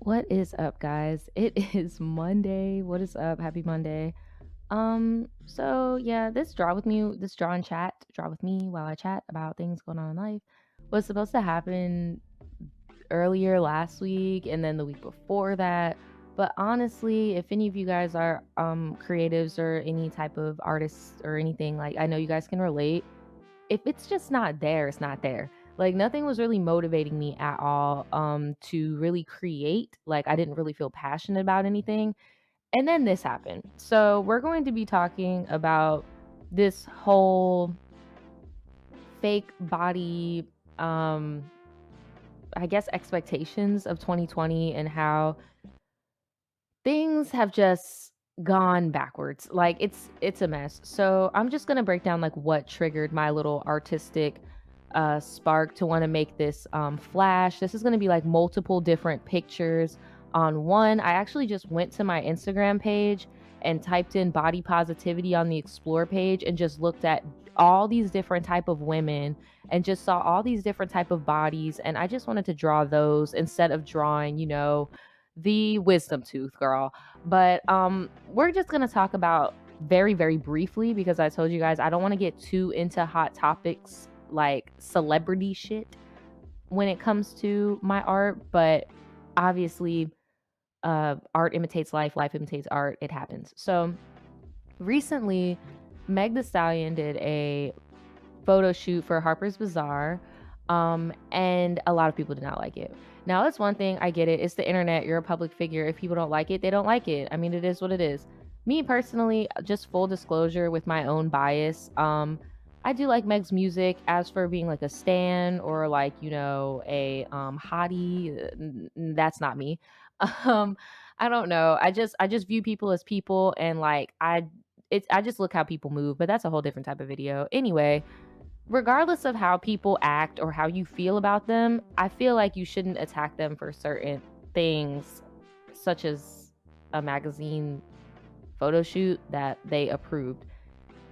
What is up, guys? It is Monday. What is up? Happy Monday. So yeah, this draw and chat, draw with me while I chat about things going on in life was supposed to happen earlier last week and then the week before that. But honestly, if any of you guys are creatives or any type of artists or anything, like I know you guys can relate, if it's just not there, it's not there. Like nothing was really motivating me at all to really create. Like I didn't really feel passionate about anything. And then this happened. So we're going to be talking about this whole fake body I guess expectations of 2020 and how things have just gone backwards. Like it's a mess. So I'm just going to break down like what triggered my little artistic spark to want to make this flash. This is going to be like multiple different pictures on one. I actually just went to my Instagram page and typed in body positivity on the explore page and just looked at all these different type of women and just saw all these different type of bodies, and I just wanted to draw those instead of drawing, the wisdom tooth girl. But we're just going to talk about very very briefly, because I told you guys I don't want to get too into hot topics like celebrity shit when it comes to my art. But obviously art imitates life, life imitates art, it happens. So recently Meg Thee Stallion did a photo shoot for Harper's BAZAAR, and a lot of people did not like it. Now that's one thing, I get it, it's the internet, you're a public figure. If people don't like it, they don't like it. I mean, it is what it is. Me personally, just full disclosure with my own bias, I do like Meg's music. As for being like a stan or like, a hottie, that's not me. um I don't know, I just view people as people, and like I just look how people move, but that's a whole different type of video. Anyway, regardless of how people act or how you feel about them, I feel like you shouldn't attack them for certain things, such as a magazine photo shoot that they approved.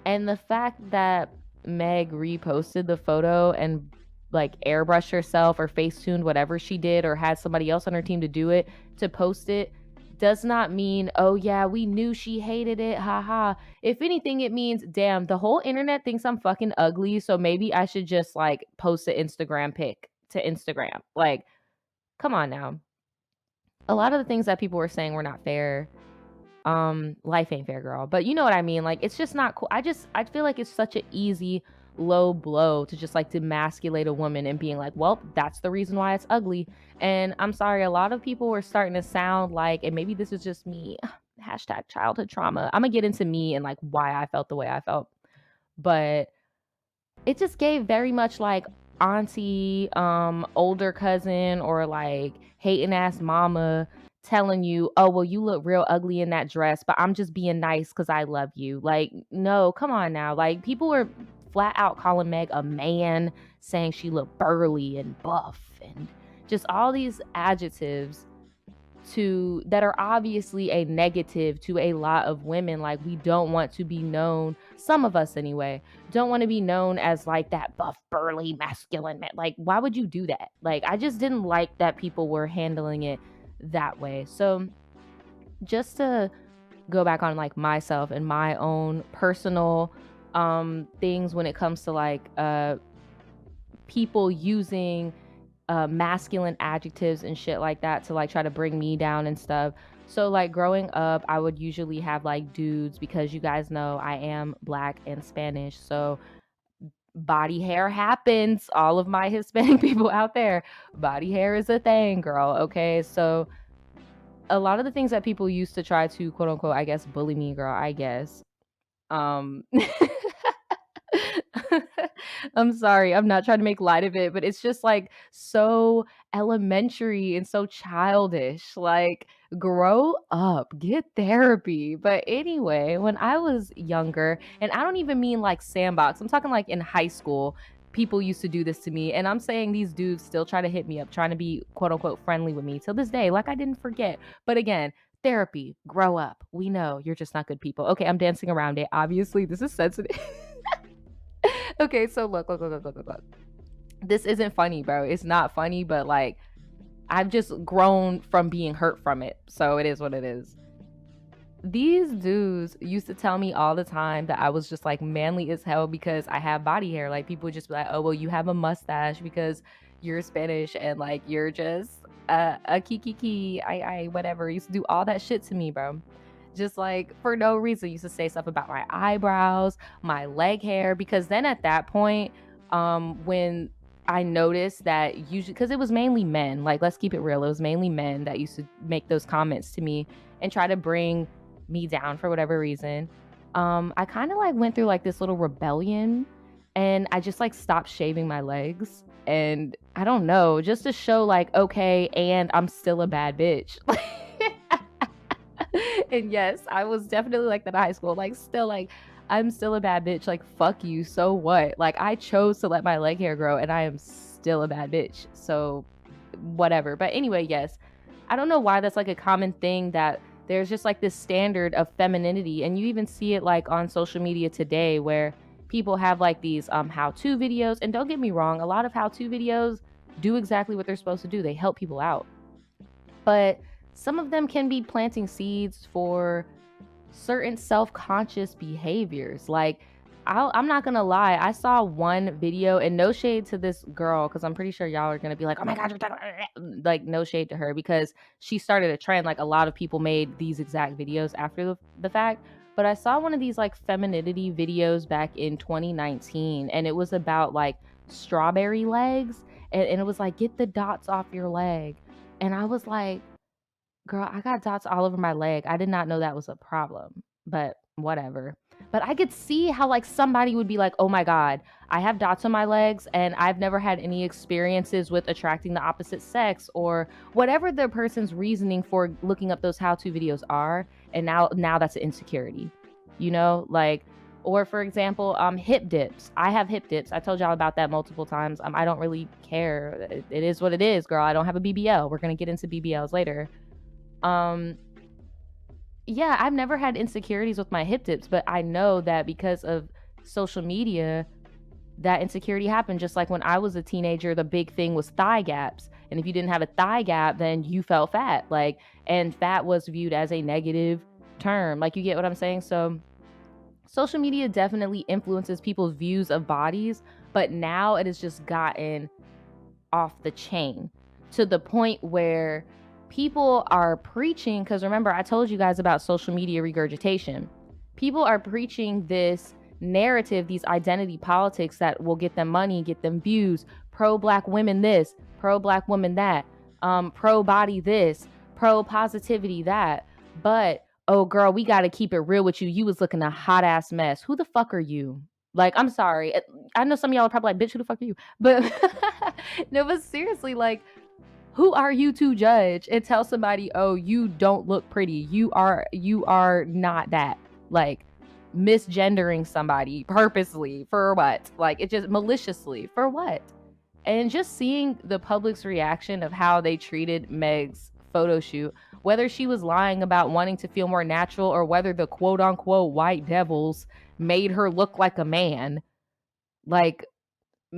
And the fact that Meg reposted the photo and like airbrushed herself or face tuned whatever she did or had somebody else on her team to do it to post it does not mean, oh yeah, we knew she hated it. Haha. If anything, it means, damn, the whole internet thinks I'm fucking ugly. So maybe I should just like post an Instagram pic to Instagram. Like, come on now. A lot of the things that people were saying were not fair. Life ain't fair, girl, but you know what I mean. Like, it's just not cool. I feel like it's such an easy low blow to just like demasculate a woman and being like, well, that's the reason why it's ugly. And I'm sorry, a lot of people were starting to sound like, and maybe this is just me, hashtag childhood trauma, I'm gonna get into me and like why I felt the way I felt, but it just gave very much like auntie, older cousin, or like hating ass mama telling you, oh well, you look real ugly in that dress, but I'm just being nice because I love you. Like, no, come on now. Like, people were flat out calling Meg a man, saying she looked burly and buff and just all these adjectives to that are obviously a negative to a lot of women. Like, we don't want to be known, some of us anyway, don't want to be known as like that buff burly masculine man. Like, why would you do that? Like, I just didn't like that people were handling it that way. So just to go back on like myself and my own personal things when it comes to like people using masculine adjectives and shit like that to like try to bring me down and stuff. So like growing up, I would usually have like dudes, because you guys know I am black and Spanish. So body hair happens. All of my Hispanic people out there, body hair is a thing, girl. Okay. So a lot of the things that people used to try to quote unquote, I guess, bully me, girl, I guess. Um I'm sorry, I'm not trying to make light of it, but it's just like so elementary and so childish. Like, grow up, get therapy. But anyway, when I was younger, and I don't even mean like sandbox, I'm talking like in high school, people used to do this to me. And I'm saying these dudes still try to hit me up, trying to be quote unquote friendly with me till this day. Like, I didn't forget. But again, therapy, grow up. We know you're just not good people. Okay, I'm dancing around it. Obviously, this is sensitive. Okay, so look. This isn't funny, bro. It's not funny, but like I've just grown from being hurt from it. So it is what it is. These dudes used to tell me all the time that I was just like manly as hell because I have body hair. Like people would just be like, oh, well, you have a mustache because you're Spanish and like you're just a kiki, I, whatever. Used to do all that shit to me, bro. Just like for no reason. Used to say stuff about my eyebrows, my leg hair, because then at that point, when I noticed that usually, because it was mainly men, like let's keep it real, it was mainly men that used to make those comments to me and try to bring me down for whatever reason. I kind of like went through like this little rebellion and I just like stopped shaving my legs. And I don't know, just to show like, okay, and I'm still a bad bitch. And yes, I was definitely like that in high school. Like, still, like, I'm still a bad bitch. Like, fuck you. So what? Like, I chose to let my leg hair grow, and I am still a bad bitch. So, whatever. But anyway, yes, I don't know why that's like a common thing that there's just like this standard of femininity, and you even see it like on social media today where people have like these how-to videos. And don't get me wrong, a lot of how-to videos do exactly what they're supposed to do. They help people out. But some of them can be planting seeds for certain self-conscious behaviors. Like, I'm not gonna lie, I saw one video, and no shade to this girl, because I'm pretty sure y'all are gonna be like, oh my god, you're talking like, no shade to her, because she started a trend. Like, a lot of people made these exact videos after the fact. But I saw one of these like femininity videos back in 2019, and it was about like strawberry legs, and it was like, get the dots off your leg. And I was like, girl, I got dots all over my leg. I did not know that was a problem, but whatever. But I could see how like somebody would be like, "Oh my god, I have dots on my legs and I've never had any experiences with attracting the opposite sex," or whatever the person's reasoning for looking up those how-to videos are, and now that's an insecurity. You know, like, or for example, hip dips. I have hip dips. I told y'all about that multiple times. I don't really care. It is what it is, girl. I don't have a BBL. We're going to get into BBLs later. um yeah, I've never had insecurities with my hip dips, but I know that because of social media, that insecurity happened. Just like when I was a teenager, the big thing was thigh gaps. And if you didn't have a thigh gap, then you felt fat. Like, and fat was viewed as a negative term. Like, you get what I'm saying? So social media definitely influences people's views of bodies, but now it has just gotten off the chain to the point where people are preaching, because remember I told you guys about social media regurgitation. People are preaching this narrative, these identity politics that will get them money, get them views. Pro black women this, pro black women that, pro body this, pro positivity that. But oh girl, we got to keep it real with you. You was looking a hot ass mess. Who the fuck are you? Like, I'm sorry. I know some of y'all are probably like, bitch, who the fuck are you? But no, but seriously, like, who are you to judge and tell somebody, oh, you don't look pretty? You are not that. Like, misgendering somebody purposely for what? Like, it just maliciously for what? And just seeing the public's reaction of how they treated Meg's photo shoot, whether she was lying about wanting to feel more natural or whether the quote unquote white devils made her look like a man. Like,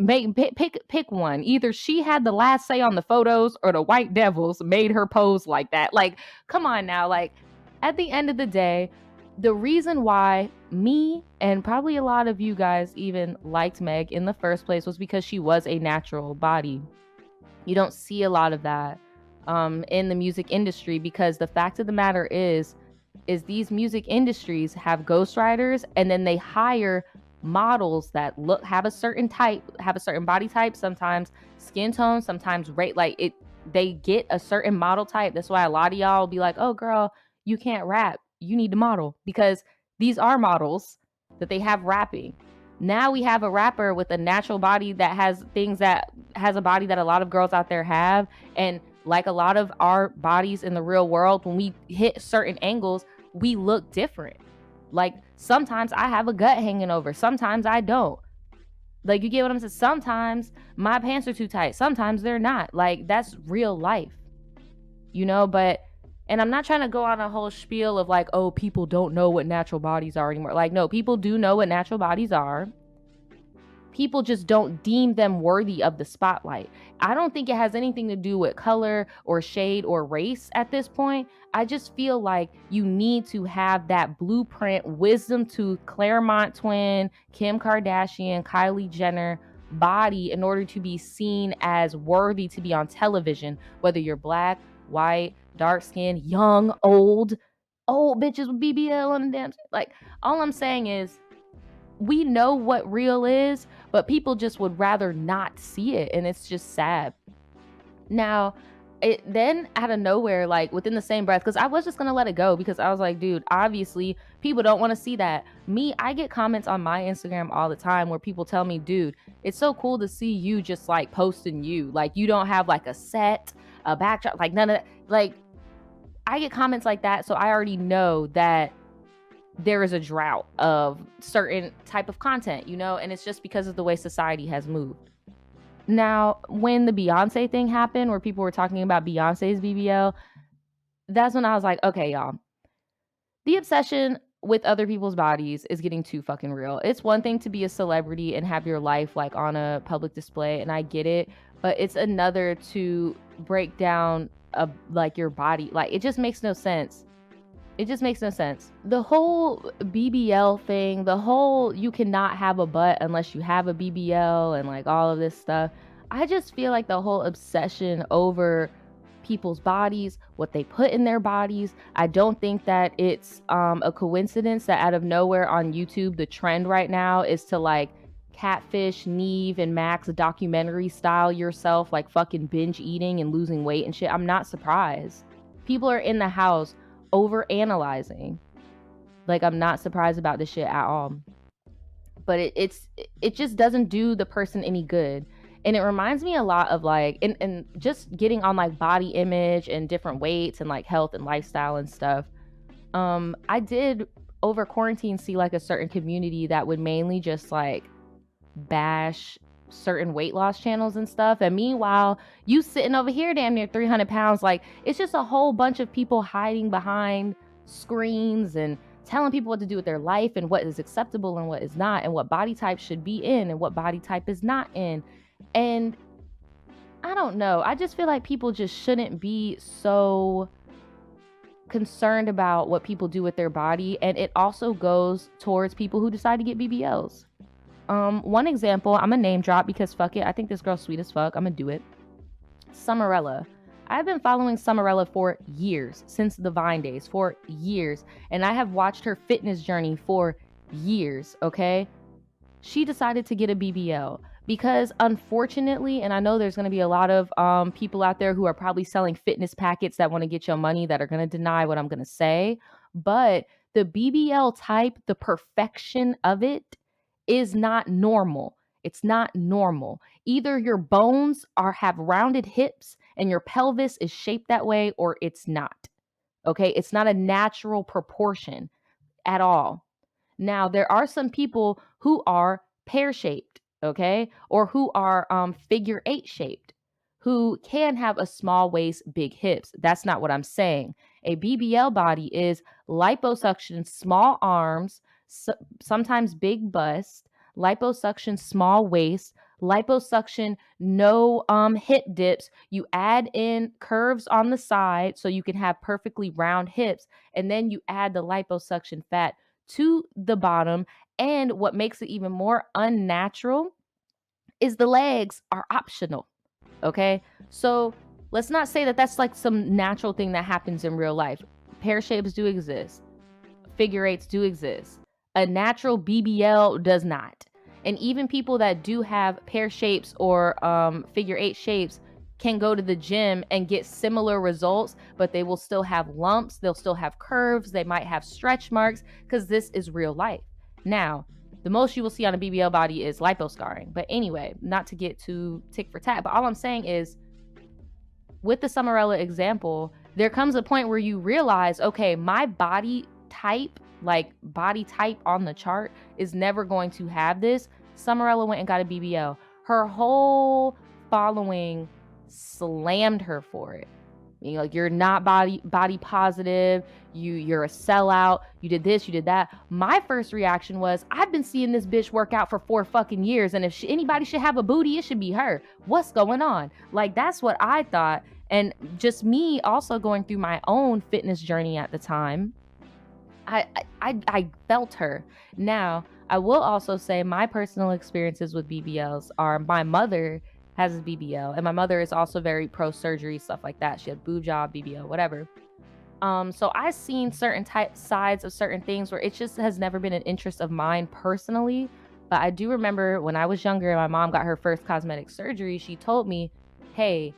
pick one. Either she had the last say on the photos or the white devils made her pose like that. Like, come on now. Like, at the end of the day, the reason why me and probably a lot of you guys even liked Meg in the first place was because she was a natural body. You don't see a lot of that in the music industry, because the fact of the matter is these music industries have ghostwriters, and then they hire models that have a certain type, have a certain body type, sometimes skin tone, sometimes rate, like it, they get a certain model type. That's why a lot of y'all will be like, oh girl, you can't rap, you need to model, because these are models that they have rapping. Now we have a rapper with a natural body that has things, that has a body that a lot of girls out there have. And like a lot of our bodies in the real world, when we hit certain angles, we look different. Like, sometimes I have a gut hanging over, sometimes I don't. Like, you get what I'm saying? Sometimes my pants are too tight, sometimes they're not. Like, that's real life, you know? But, and I'm not trying to go on a whole spiel of like, oh, people don't know what natural bodies are anymore. Like, no, people do know what natural bodies are. people just don't deem them worthy of the spotlight. I don't think it has anything to do with color or shade or race at this point. I just feel like you need to have that blueprint, wisdom tooth, Claremont twin, Kim Kardashian, Kylie Jenner body in order to be seen as worthy to be on television, whether you're black, white, dark skinned, young, old bitches with BBL on the damn, like, all I'm saying is we know what real is, but people just would rather not see it, and it's just sad. Now, it then out of nowhere, like within the same breath, because I was just gonna let it go because I was like, dude, obviously people don't want to see that. Me, I get comments on my Instagram all the time where people tell me, dude, it's so cool to see you just like posting you. Like you don't have like a set, a backdrop, like none of that. Like I get comments like that, so I already know that there is a drought of certain type of content, and it's just because of the way society has moved. Now, when the Beyonce thing happened, where people were talking about Beyonce's BBL, that's when I was like, okay, y'all, the obsession with other people's bodies is getting too fucking real. It's one thing to be a celebrity and have your life like on a public display, and I get it, but it's another to break down like your body. Like it just makes no sense. It just makes no sense. The whole BBL thing, the whole you cannot have a butt unless you have a BBL and like all of this stuff. I just feel like the whole obsession over people's bodies, what they put in their bodies. I don't think that it's a coincidence that out of nowhere on YouTube, the trend right now is to like catfish Neve and Max documentary style yourself, like fucking binge eating and losing weight and shit. I'm not surprised. People are in the house over analyzing. Like I'm not surprised about this shit at all. But it just doesn't do the person any good. And it reminds me a lot of like and just getting on like body image and different weights and like health and lifestyle and stuff. I did over quarantine see like a certain community that would mainly just like bash certain weight loss channels and stuff, and meanwhile you sitting over here damn near 300 pounds. Like it's just a whole bunch of people hiding behind screens and telling people what to do with their life and what is acceptable and what is not, and what body type should be in and what body type is not in. And I don't know, I just feel like people just shouldn't be so concerned about what people do with their body. And it also goes towards people who decide to get BBLs. One example, I'm gonna name drop because fuck it, I think this girl's sweet as fuck. I'm gonna do it. Summerella. I've been following Summerella for years, since the Vine days, for years, and I have watched her fitness journey for years, okay? She decided to get a BBL because unfortunately, and I know there's going to be a lot of people out there who are probably selling fitness packets that want to get your money that are going to deny what I'm going to say, but the BBL type, the perfection of it is not normal. It's not normal. Either your bones have rounded hips and your pelvis is shaped that way, or it's not. Okay? It's not a natural proportion at all. Now, there are some people who are pear-shaped, okay? Or who are figure 8 shaped, who can have a small waist, big hips. That's not what I'm saying. A BBL body is liposuction, small arms, sometimes big bust, liposuction, small waist, liposuction, no hip dips. You add in curves on the side so you can have perfectly round hips, and then you add the liposuction fat to the bottom. And what makes it even more unnatural is the legs are optional. Okay, so let's not say that that's like some natural thing that happens in real life. Pear shapes do exist, figure eights do exist. A natural BBL does not. And even people that do have pear shapes or figure 8 shapes can go to the gym and get similar results, but they will still have lumps, they'll still have curves, they might have stretch marks, because this is real life. Now, the most you will see on a BBL body is liposcarring. But anyway, not to get too tick for tat, but all I'm saying is, with the Summerella example, there comes a point where you realize, okay, my body type, like body type on the chart, is never going to have this. Summerella went and got a BBL. Her whole following slammed her for it. You know, like, you're not body positive, you're a sellout, you did this, you did that. My first reaction was, I've been seeing this bitch work out for 4 fucking years, and if anybody should have a booty, it should be her. What's going on? Like, that's what I thought. And just me also going through my own fitness journey at the time, I felt her. Now, I will also say my personal experiences with BBLs are, my mother has a BBL, and my mother is also very pro surgery, stuff like that. She had boob job, BBL, whatever. So I've seen certain sides of certain things where it just has never been an interest of mine personally. But I do remember when I was younger and my mom got her first cosmetic surgery, she told me, hey,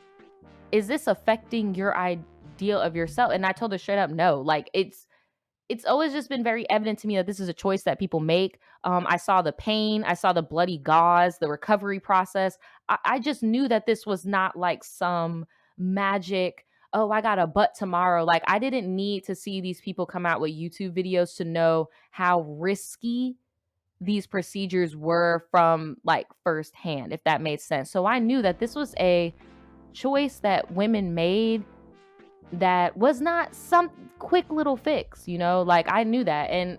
is this affecting your ideal of yourself? And I told her straight up, no. Like, it's always just been very evident to me that this is a choice that people make. I saw the pain, I saw the bloody gauze, the recovery process. I just knew that this was not like some magic, oh, I got a butt tomorrow. Like, I didn't need to see these people come out with YouTube videos to know how risky these procedures were from like firsthand, if that made sense. So I knew that this was a choice that women made that was not some quick little fix, you know? Like, I knew that. And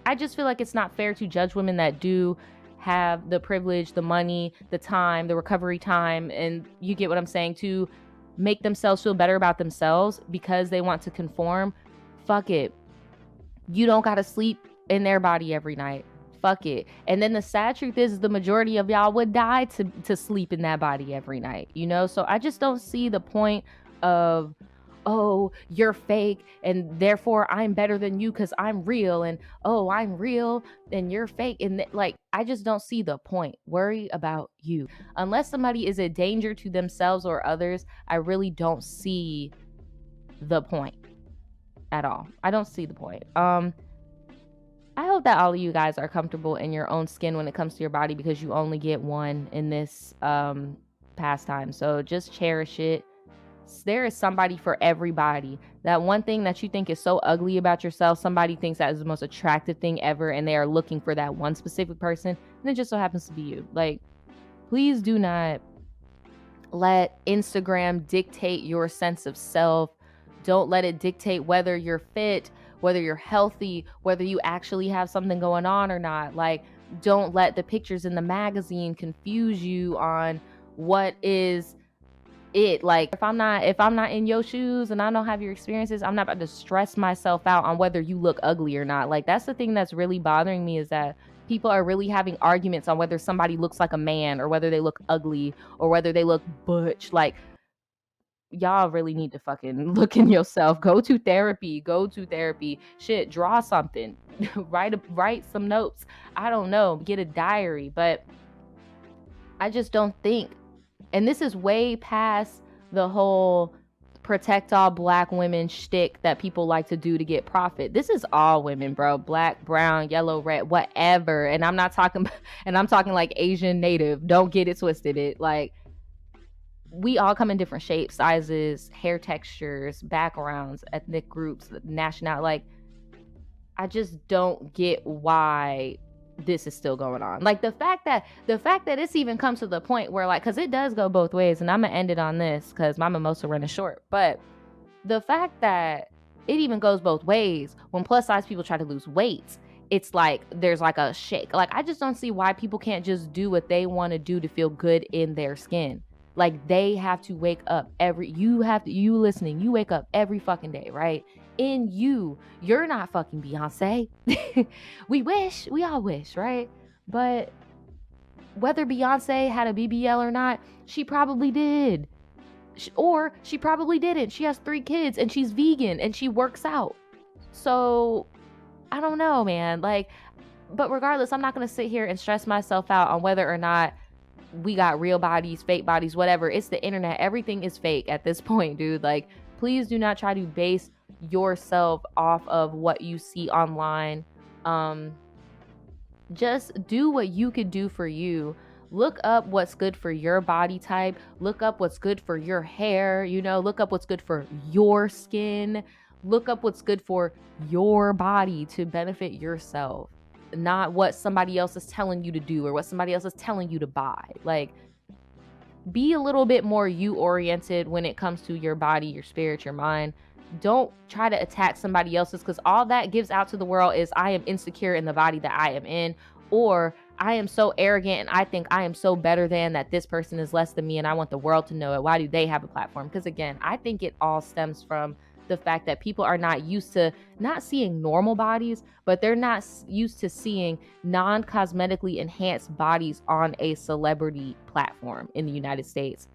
I just feel like it's not fair to judge women that do have the privilege, the money, the time, the recovery time, and you get what I'm saying, to make themselves feel better about themselves because they want to conform. Fuck it. You don't got to sleep in their body every night. Fuck it. And then the sad truth is the majority of y'all would die to sleep in that body every night, you know? So I just don't see the point of, oh, you're fake and therefore I'm better than you because I'm real, and oh, I'm real and you're fake. And like, I just don't see the point. Worry about you. Unless somebody is a danger to themselves or others, I really don't see the point at all. I don't see the point. I hope that all of you guys are comfortable in your own skin when it comes to your body, because you only get one in this pastime. So just cherish it. There is somebody for everybody. That one thing that you think is so ugly about yourself, somebody thinks that is the most attractive thing ever, and they are looking for that one specific person, and it just so happens to be you. Like, please do not let Instagram dictate your sense of self. Don't let it dictate whether you're fit, whether you're healthy, whether you actually have something going on or not. Like, don't let the pictures in the magazine confuse you on what is it. Like, if I'm not in your shoes and I don't have your experiences, I'm not about to stress myself out on whether you look ugly or not. Like, that's the thing that's really bothering me, is that people are really having arguments on whether somebody looks like a man or whether they look ugly or whether they look butch. Like, y'all really need to fucking look in yourself. Go to therapy. Shit, draw something. write some notes. I don't know. Get a diary. But I just don't think, and this is way past the whole protect all black women shtick that people like to do to get profit. This is all women, bro. Black, brown, yellow, red, whatever. And I'm talking like Asian, native. Don't get it twisted. It like, we all come in different shapes, sizes, hair textures, backgrounds, ethnic groups, nationality. Like, I just don't get why this is still going on. Like, the fact that it's even comes to the point where, like, because it does go both ways, and I'm gonna end it on this because my mimosa running short. But the fact that it even goes both ways, when plus size people try to lose weight, it's like there's like a shake. Like, I just don't see why people can't just do what they want to do to feel good in their skin. Like, they have to wake up you listening, you wake up every fucking day, right? In you're not fucking Beyonce. We all wish, right? But whether Beyonce had a BBL or not, she probably did. Or she probably didn't. She has 3 kids and she's vegan and she works out. So I don't know, man. Like, but regardless, I'm not going to sit here and stress myself out on whether or not we got real bodies, fake bodies, whatever. It's the internet. Everything is fake at this point, dude. Like, please do not try to base yourself off of what you see online. Just do what you could do for you. Look up what's good for your body type. Look up what's good for your hair. You know, look up what's good for your skin. Look up what's good for your body to benefit yourself, not what somebody else is telling you to do or what somebody else is telling you to buy. Like, be a little bit more you oriented when it comes to your body, your spirit, your mind. Don't try to attack somebody else's, because all that gives out to the world is I am insecure in the body that I am in, or I am so arrogant and I think I am so better than that this person is less than me and I want the world to know it. Why do they have a platform? Because again, I think it all stems from the fact that people are not used to not seeing normal bodies, but they're not used to seeing non-cosmetically enhanced bodies on a celebrity platform in the United States.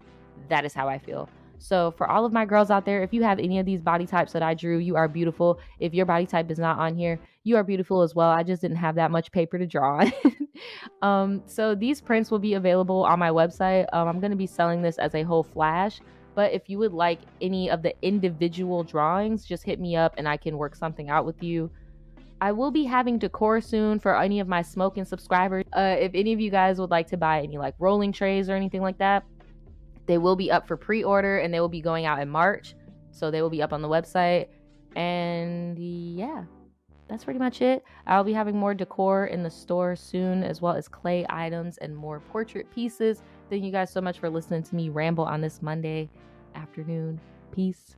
That is how I feel. So for all of my girls out there, if you have any of these body types that I drew, you are beautiful. If your body type is not on here, you are beautiful as well. I just didn't have that much paper to draw on. So these prints will be available on my website. I'm going to be selling this as a whole flash. But if you would like any of the individual drawings, just hit me up and I can work something out with you. I will be having decor soon for any of my smoking subscribers. If any of you guys would like to buy any like rolling trays or anything like that, they will be up for pre-order and they will be going out in March. So they will be up on the website. And yeah, that's pretty much it. I'll be having more decor in the store soon, as well as clay items and more portrait pieces. Thank you guys so much for listening to me ramble on this Monday afternoon. Peace.